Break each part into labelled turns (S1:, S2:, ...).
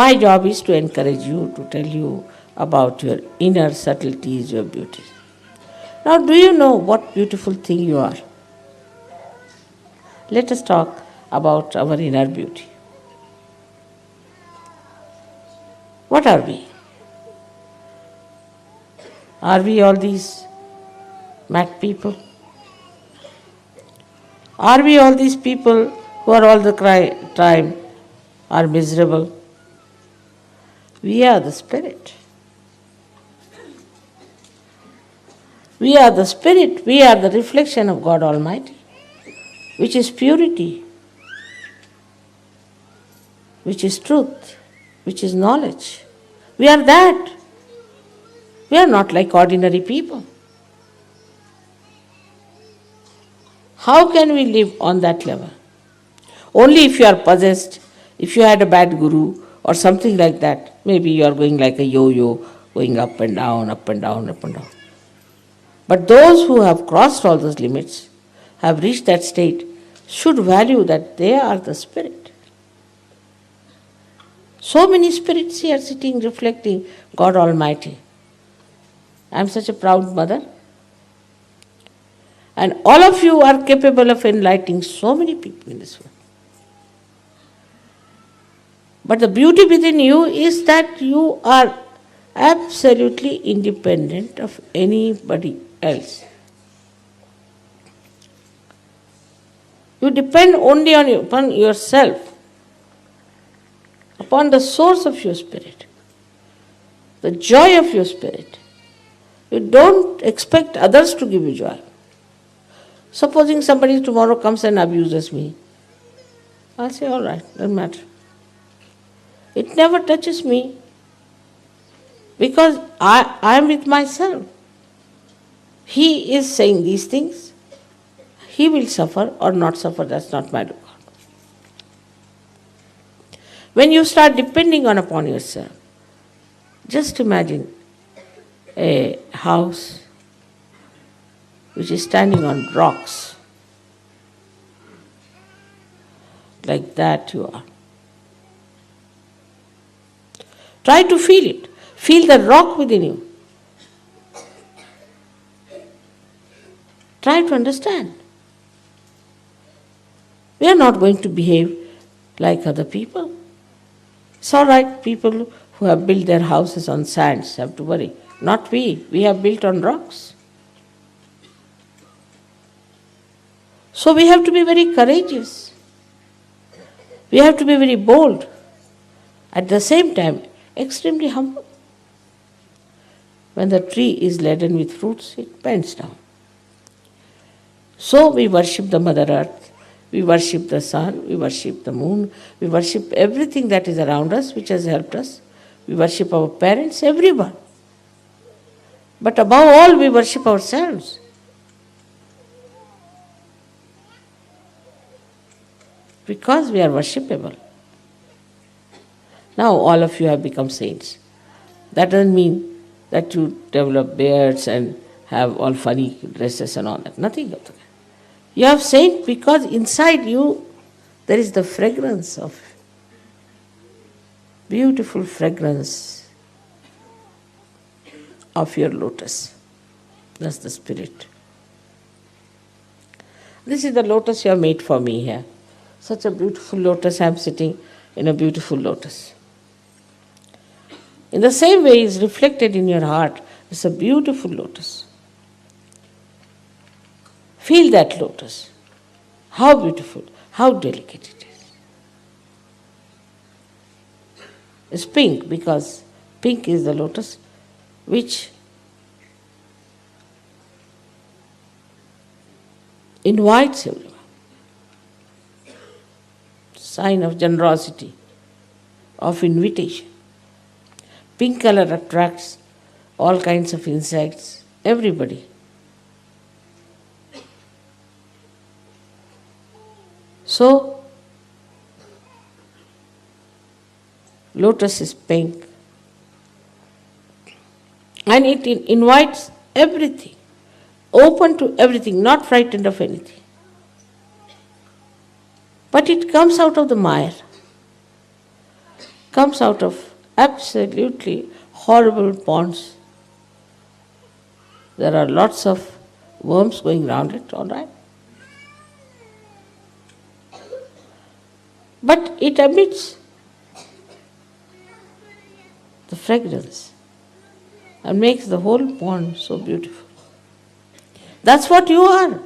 S1: My job is to encourage you, to tell you about your inner subtleties, your beauty. Now, do you know what beautiful thing you are? Let us talk about our inner beauty. What are we? Are we all these mad people? Are we all these people who are all the time are miserable? We are the spirit. We are the spirit. We are the reflection of God Almighty, which is purity, which is truth, which is knowledge. We are that. We are not like ordinary people. How can we live on that level? Only if you are possessed, if you had a bad guru or something like that. Maybe you are going like a yo-yo, going up and down, up and down, up and down. But those who have crossed all those limits, have reached that state, should value that they are the spirit. So many spirits here sitting, reflecting God Almighty. I am such a proud mother. And all of you are capable of enlightening so many people in this world. But the beauty within you is that you are absolutely independent of anybody else. You depend only upon yourself, upon the source of your spirit, the joy of your spirit. You don't expect others to give you joy. Supposing somebody tomorrow comes and abuses me, I'll say, all right, doesn't matter. It never touches me because I am with myself. He is saying these things. He will suffer or not suffer, that's not my lookout. When you start depending upon yourself, just imagine a house which is standing on rocks. Like that you are. Try to feel it. Feel the rock within you. Try to understand. We are not going to behave like other people. It's all right, people who have built their houses on sands have to worry. Not we. We have built on rocks. So we have to be very courageous. We have to be very bold. At the same time, extremely humble. When the tree is laden with fruits, it bends down. So we worship the Mother Earth, we worship the sun, we worship the moon, we worship everything that is around us which has helped us. We worship our parents, everyone. But above all, we worship ourselves. Because we are worshipable. Now all of you have become saints. That doesn't mean that you develop beards and have all funny dresses and all that. Nothing of that. You have saint because inside you there is the fragrance of beautiful fragrance of your lotus. That's the spirit. This is the lotus you have made for me here. Such a beautiful lotus. I am sitting in a beautiful lotus. In the same way is reflected in your heart. It's a beautiful lotus. Feel that lotus. How beautiful, how delicate it is. It's pink because pink is the lotus which invites everyone. Sign of generosity, of invitation. Pink color attracts all kinds of insects, everybody. So, lotus is pink. And it invites everything, open to everything, not frightened of anything. But it comes out of the mire. comes out of absolutely horrible ponds. There are lots of worms going round it, all right? But it emits the fragrance and makes the whole pond so beautiful. That's what you are.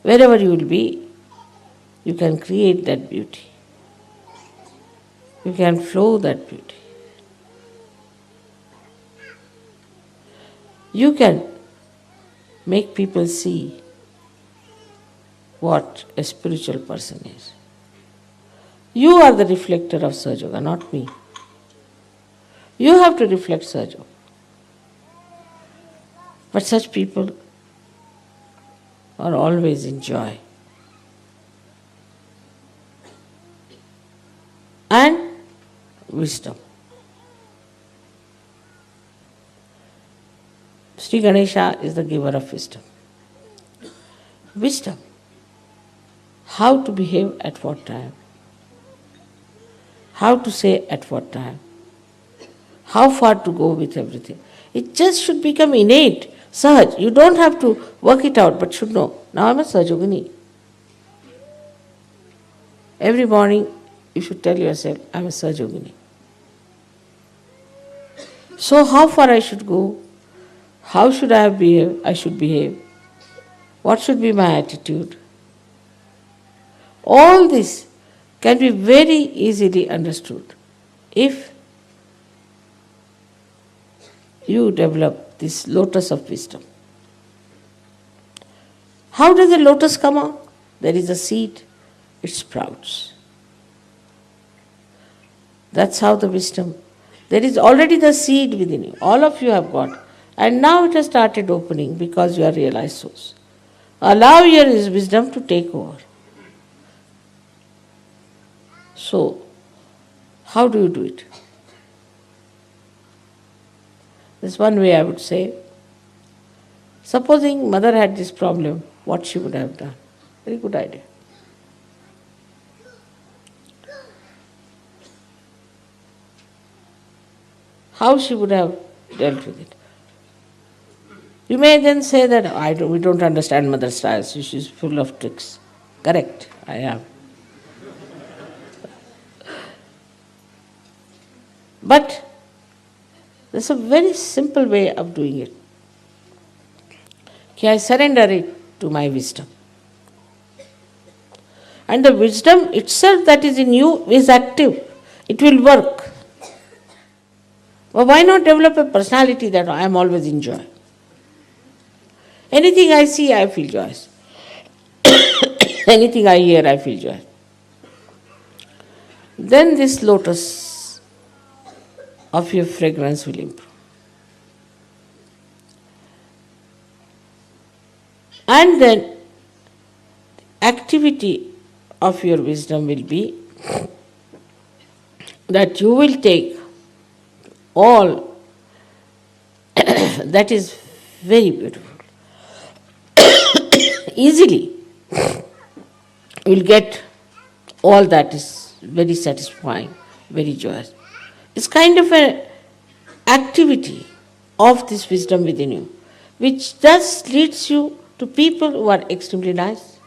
S1: Wherever you will be, you can create that beauty. You can flow that beauty. You can make people see what a spiritual person is. You are the reflector of Sahaja Yoga, not me. You have to reflect Sahaja Yoga. But such people are always in joy. And wisdom. Sri Ganesha is the giver of wisdom. Wisdom. How to behave at what time. How to say at what time. How far to go with everything. It just should become innate, Sahaj. You don't have to work it out, but should know. Now I'm a Sahajogini. Every morning you should tell yourself, I'm a Sahajogini. So how far I should go? How should I behave? I should behave. What should be my attitude? All this can be very easily understood if you develop this lotus of wisdom. How does the lotus come out? There is a seed, it sprouts. That's how the wisdom. There is already the seed within you. All of you have got. And now it has started opening because you are realized souls. Allow your wisdom to take over. So, how do you do it? There's one way I would say. Supposing mother had this problem, what she would have done? Very good idea. How she would have dealt with it. You may then say that we don't understand mother's styles, she's full of tricks. Correct, I am. But there's a very simple way of doing it. I surrender it to my wisdom. And the wisdom itself that is in you is active. It will work. But why not develop a personality that I am always in joy? Anything I see, I feel joyous. Anything I hear, I feel joy. Then this lotus of your fragrance will improve. And then activity of your wisdom will be that you will take all that is very beautiful. Easily you will get all that is very satisfying, very joyous. It's kind of an activity of this wisdom within you, which just leads you to people who are extremely nice,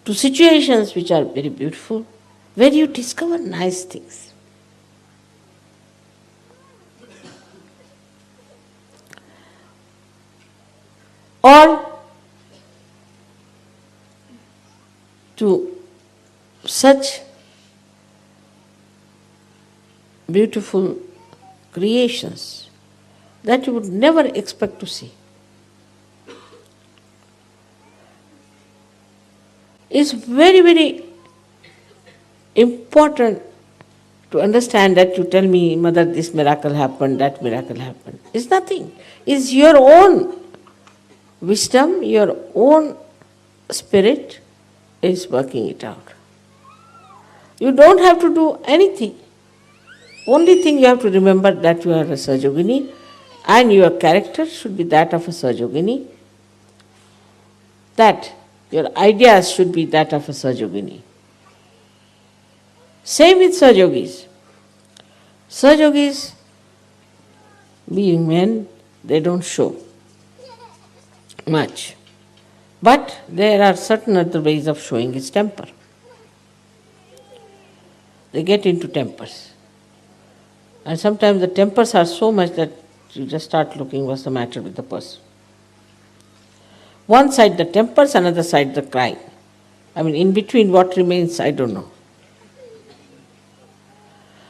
S1: to situations which are very beautiful, where you discover nice things. Or to such beautiful creations that you would never expect to see. It's very, very important to understand that you tell me, Mother, this miracle happened, that miracle happened. It's nothing. It's your own wisdom, your own spirit is working it out. You don't have to do anything. Only thing you have to remember that you are a Sahajogini and your character should be that of a Sahajogini, that your ideas should be that of a Sahajogini. Same with Sahajogis. Sahajogis, being men, they don't show much. But there are certain other ways of showing his temper. They get into tempers. And sometimes the tempers are so much that you just start looking what's the matter with the person. One side the tempers, another side the crying. I mean, in between what remains, I don't know.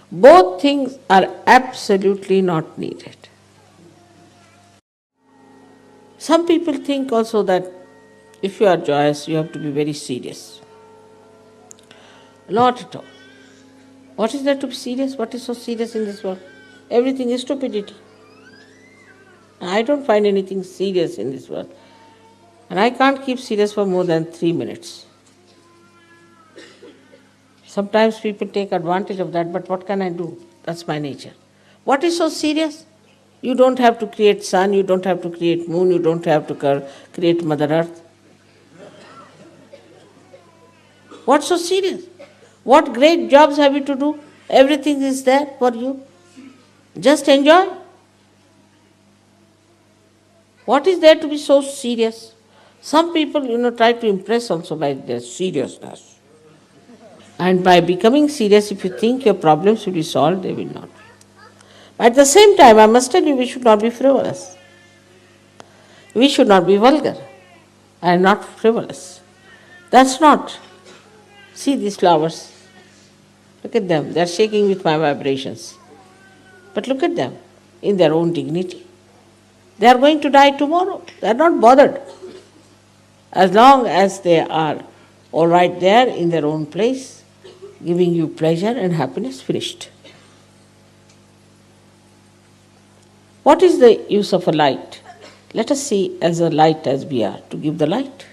S1: Both things are absolutely not needed. Some people think also that if you are joyous, you have to be very serious. Not at all. What is there to be serious? What is so serious in this world? Everything is stupidity. I don't find anything serious in this world. And I can't keep serious for more than 3 minutes. Sometimes people take advantage of that, but what can I do? That's my nature. What is so serious? You don't have to create sun, you don't have to create moon, you don't have to create Mother Earth. What's so serious? What great jobs have you to do? Everything is there for you. Just enjoy. What is there to be so serious? Some people, try to impress also by their seriousness. And by becoming serious, if you think your problems will be solved, they will not. At the same time, I must tell you, we should not be frivolous. We should not be vulgar and not frivolous. That's not. See these flowers. Look at them. They are shaking with my vibrations. But look at them in their own dignity. They are going to die tomorrow. They are not bothered. As long as they are all right there in their own place, giving you pleasure and happiness, finished. What is the use of a light? Let us see as a light as we are, to give the light.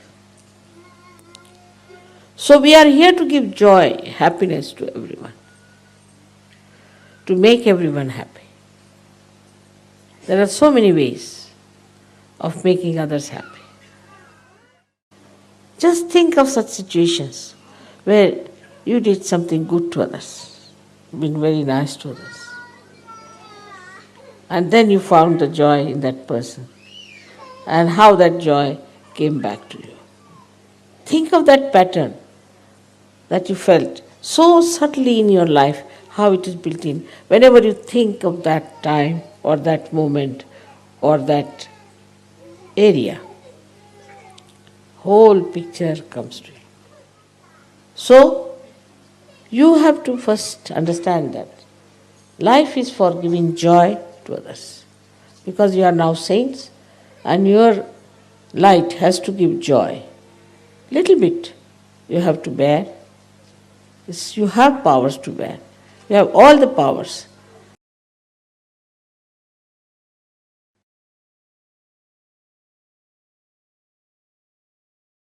S1: So we are here to give joy, happiness to everyone, to make everyone happy. There are so many ways of making others happy. Just think of such situations where you did something good to others, been very nice to others, and then you found the joy in that person and how that joy came back to you. Think of that pattern that you felt so subtly in your life, how it is built in. Whenever you think of that time or that moment or that area, whole picture comes to you. So, you have to first understand that life is for giving joy to others. Because you are now saints and your light has to give joy. Little bit you have to bear. You have powers to bear. You have all the powers.